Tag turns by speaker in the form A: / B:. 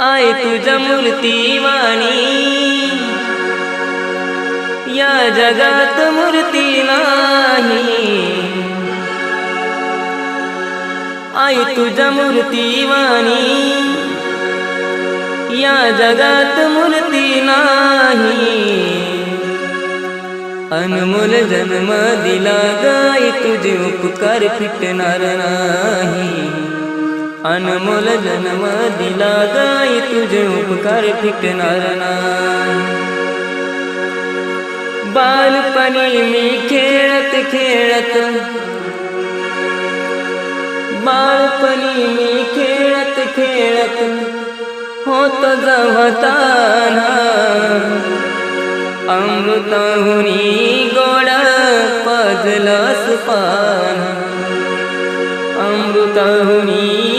A: आहे तुझ्या मूर्तीवाणी, या जगात मूर्ती नाही। आहे तुझ्या मूर्तीवाणी, या जगात मूर्ती नाही। अनमोल जन्म दिला गाई, तुझे उपकार फिटणार नाही। अनमोल जन्म दिला गाई, तुझे उपकार फिटणार नाही। बालपणी मी खेळत खेळत, बालपणी मी खेळत खेळत होतो जवताना। अमृताहुनी गोड पाजलं सुपान, अमृताहुनी